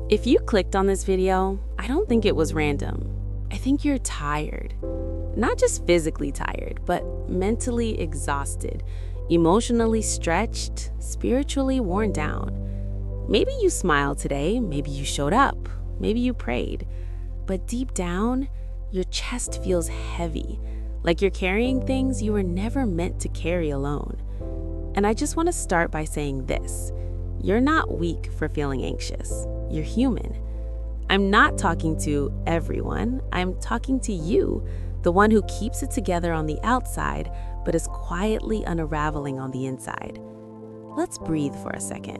If you clicked on this video, I don't think it was random. I think you're tired. Not just physically tired, but mentally exhausted, emotionally stretched, spiritually worn down. Maybe you smiled today, maybe you showed up, maybe you prayed, but deep down, your chest feels heavy, like you're carrying things you were never meant to carry alone. And I just want to start by saying this. You're not weak for feeling anxious. You're human. I'm not talking to everyone. I'm talking to you, the one who keeps it together on the outside, but is quietly unraveling on the inside. Let's breathe for a second.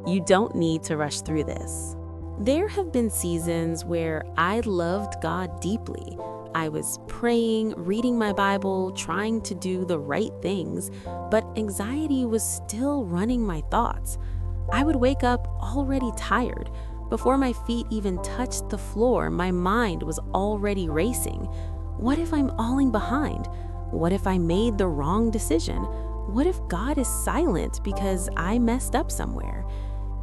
You don't need to rush through this. There have been seasons where I loved God deeply. I was praying, reading my Bible, trying to do the right things, but anxiety was still running my thoughts. I would wake up already tired. Before my feet even touched the floor, my mind was already racing. What if I'm falling behind? What if I made the wrong decision? What if God is silent because I messed up somewhere?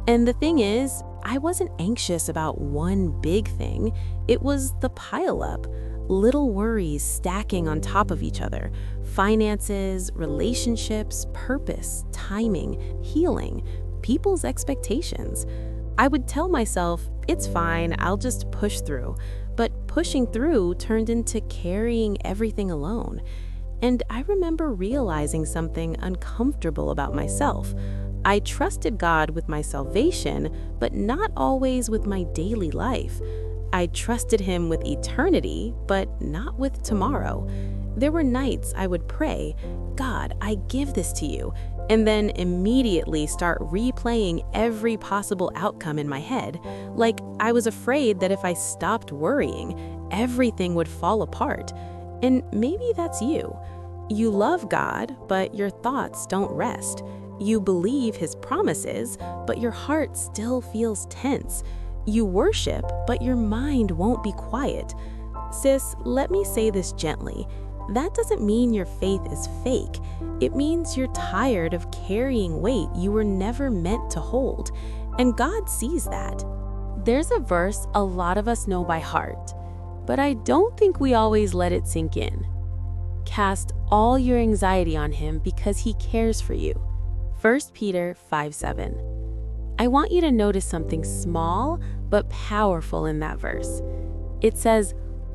And the thing is, I wasn't anxious about one big thing. It was the pileup. Little worries stacking on top of each other. Finances, relationships, purpose, timing, healing, people's expectations. I would tell myself, it's fine, I'll just push through. But pushing through turned into carrying everything alone. And I remember realizing something uncomfortable about myself. I trusted God with my salvation, but not always with my daily life. I trusted Him with eternity, but not with tomorrow. There were nights I would pray, God, I give this to you, and then immediately start replaying every possible outcome in my head, like I was afraid that if I stopped worrying, everything would fall apart. And maybe that's you. You love God, but your thoughts don't rest. You believe His promises, but your heart still feels tense. You worship, but your mind won't be quiet. Sis, let me say this gently. That doesn't mean your faith is fake. It means you're tired of carrying weight you were never meant to hold. And God sees that. There's a verse a lot of us know by heart, but I don't think we always let it sink in. Cast all your anxiety on Him because He cares for you. 1 Peter 5:7. I want you to notice something small but powerful in that verse. It says,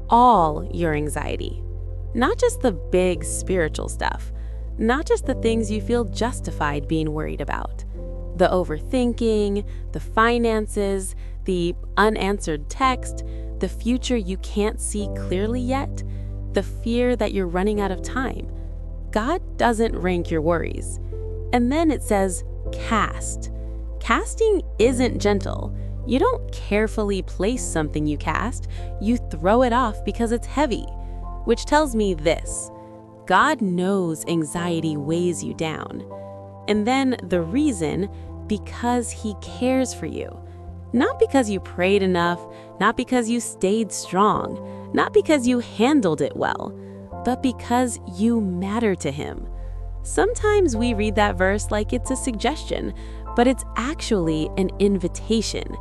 all your anxiety. Not just the big spiritual stuff. Not just the things you feel justified being worried about. The overthinking, the finances, the unanswered text, the future you can't see clearly yet, the fear that you're running out of time. God doesn't rank your worries. And then it says, cast. Casting isn't gentle. You don't carefully place something you cast. You throw it off because it's heavy. Which tells me this. God knows anxiety weighs you down. And then the reason, because He cares for you. Not because you prayed enough, not because you stayed strong, not because you handled it well, but because you matter to Him. Sometimes we read that verse like it's a suggestion, but it's actually an invitation.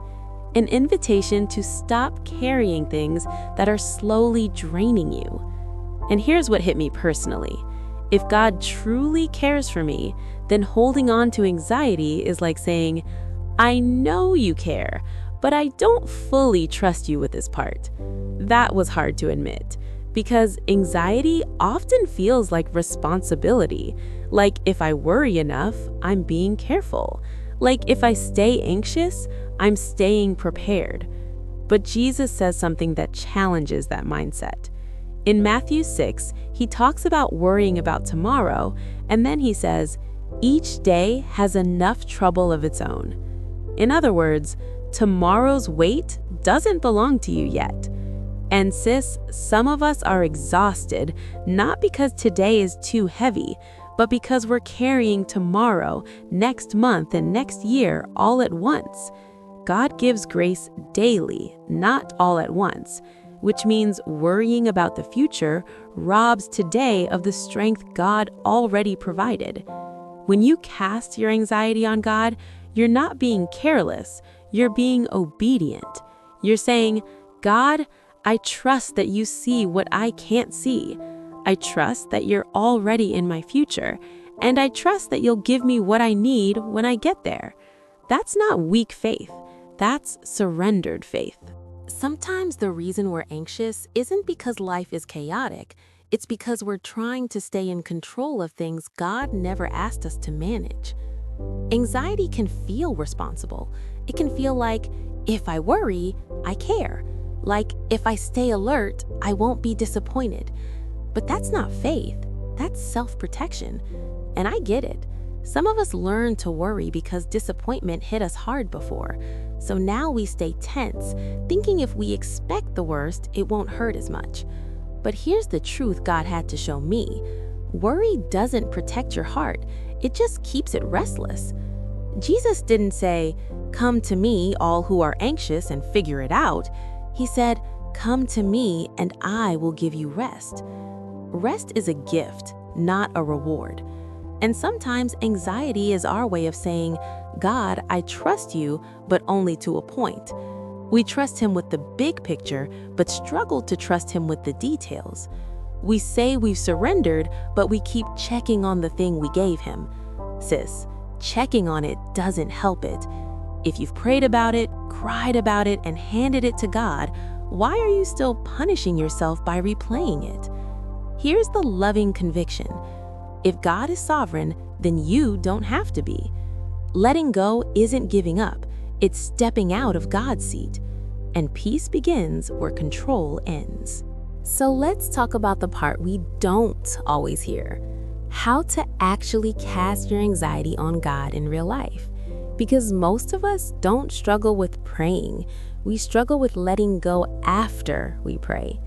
An invitation to stop carrying things that are slowly draining you. And here's what hit me personally. If God truly cares for me, then holding on to anxiety is like saying, I know you care, but I don't fully trust you with this part. That was hard to admit, because anxiety often feels like responsibility. Like if I worry enough, I'm being careful. Like if I stay anxious, I'm staying prepared. But Jesus says something that challenges that mindset. In Matthew 6, He talks about worrying about tomorrow, and then He says, each day has enough trouble of its own. In other words, tomorrow's weight doesn't belong to you yet. And sis, some of us are exhausted, not because today is too heavy, but because we're carrying tomorrow, next month, and next year all at once. God gives grace daily, not all at once, which means worrying about the future robs today of the strength God already provided. When you cast your anxiety on God, you're not being careless, You're being obedient. You're saying, God, I trust that you see what I can't see. I trust that you're already in my future, and I trust that you'll give me what I need when I get there. That's not weak faith. That's surrendered faith. Sometimes the reason we're anxious isn't because life is chaotic. It's because we're trying to stay in control of things God never asked us to manage. Anxiety can feel responsible. It can feel like, if I worry, I care. Like, if I stay alert, I won't be disappointed. But that's not faith. That's self-protection. And I get it. Some of us learned to worry because disappointment hit us hard before. So now we stay tense, thinking if we expect the worst, it won't hurt as much. But here's the truth God had to show me. Worry doesn't protect your heart. It just keeps it restless. Jesus didn't say, "Come to me, all who are anxious, and figure it out." He said, "Come to me, and I will give you rest." Rest is a gift, not a reward. And sometimes anxiety is our way of saying, God, I trust you, but only to a point. We trust him with the big picture, but struggle to trust him with the details. We say we've surrendered, but we keep checking on the thing we gave him. Sis, checking on it doesn't help it. If you've prayed about it, cried about it, and handed it to God, why are you still punishing yourself by replaying it? Here's the loving conviction. If God is sovereign, then you don't have to be. Letting go isn't giving up. It's stepping out of God's seat. And peace begins where control ends. So let's talk about the part we don't always hear. How to actually cast your anxiety on God in real life. Because most of us don't struggle with praying. We struggle with letting go after we pray.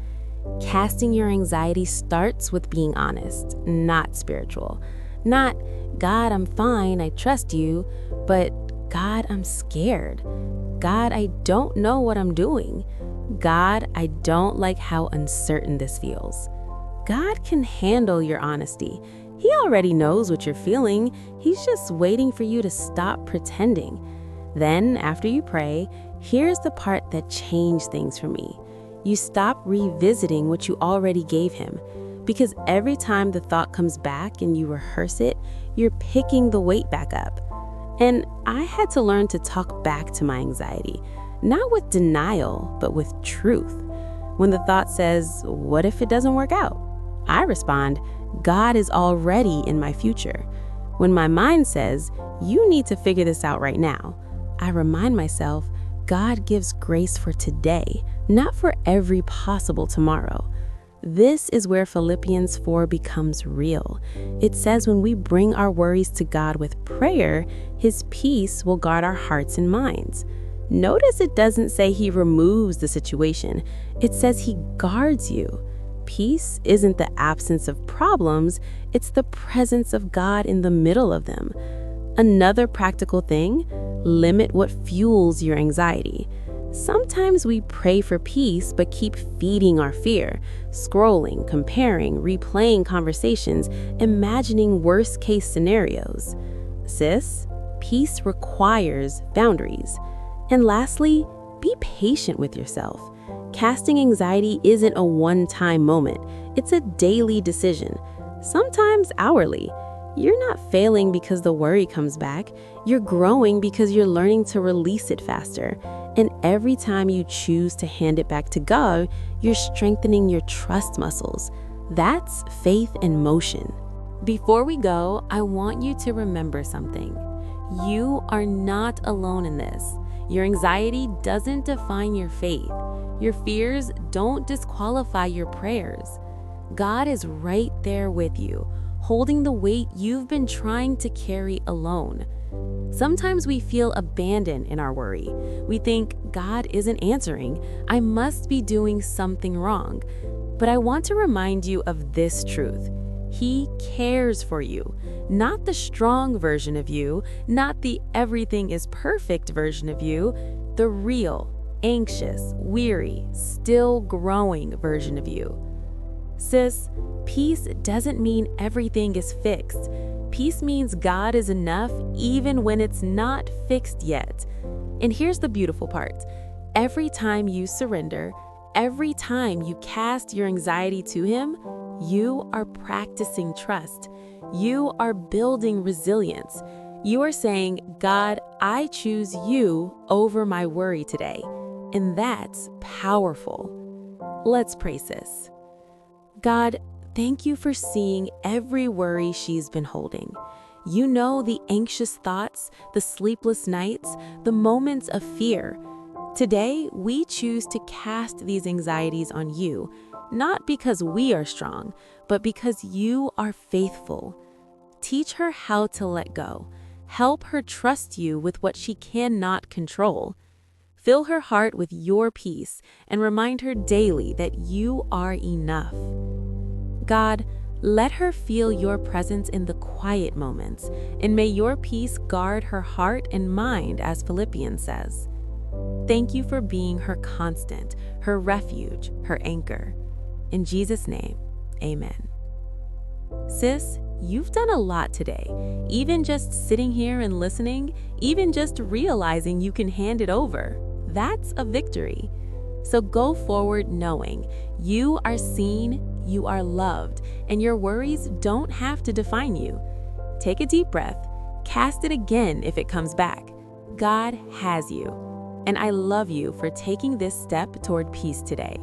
Casting your anxiety starts with being honest, not spiritual. Not, God, I'm fine, I trust you, but God, I'm scared. God, I don't know what I'm doing. God, I don't like how uncertain this feels. God can handle your honesty. He already knows what you're feeling. He's just waiting for you to stop pretending. Then, after you pray, here's the part that changed things for me. You stop revisiting what you already gave him. Because every time the thought comes back and you rehearse it, you're picking the weight back up. And I had to learn to talk back to my anxiety, not with denial, but with truth. When the thought says, what if it doesn't work out? I respond, God is already in my future. When my mind says, you need to figure this out right now, I remind myself, God gives grace for today, not for every possible tomorrow. This is where Philippians 4 becomes real. It says when we bring our worries to God with prayer, his peace will guard our hearts and minds. Notice it doesn't say he removes the situation. It says he guards you. Peace isn't the absence of problems, it's the presence of God in the middle of them. Another practical thing, limit what fuels your anxiety. Sometimes we pray for peace but keep feeding our fear, scrolling, comparing, replaying conversations, imagining worst-case scenarios. Sis, peace requires boundaries. And lastly, be patient with yourself. Casting anxiety isn't a one-time moment. It's a daily decision, sometimes hourly. You're not failing because the worry comes back. You're growing because you're learning to release it faster. And every time you choose to hand it back to God, you're strengthening your trust muscles. That's faith in motion. Before we go, I want you to remember something. You are not alone in this. Your anxiety doesn't define your faith. Your fears don't disqualify your prayers. God is right there with you, holding the weight you've been trying to carry alone. Sometimes we feel abandoned in our worry. We think, God isn't answering. I must be doing something wrong. But I want to remind you of this truth. He cares for you, not the strong version of you, not the everything is perfect version of you, the real, anxious, weary, still growing version of you. Sis, peace doesn't mean everything is fixed. Peace means God is enough even when it's not fixed yet. And here's the beautiful part. Every time you surrender, every time you cast your anxiety to Him, you are practicing trust. You are building resilience. You are saying, God, I choose you over my worry today. And that's powerful. Let's pray, sis. God, thank you for seeing every worry she's been holding. You know the anxious thoughts, the sleepless nights, the moments of fear. Today, we choose to cast these anxieties on you, not because we are strong, but because you are faithful. Teach her how to let go. Help her trust you with what she cannot control. Fill her heart with your peace and remind her daily that you are enough. God, let her feel your presence in the quiet moments, and may your peace guard her heart and mind, as Philippians says. Thank you for being her constant, her refuge, her anchor. In Jesus' name, amen. Sis, you've done a lot today. Even just sitting here and listening, even just realizing you can hand it over, that's a victory. So go forward knowing you are seen, you are loved, and your worries don't have to define you. Take a deep breath, cast it again if it comes back. God has you. And I love you for taking this step toward peace today.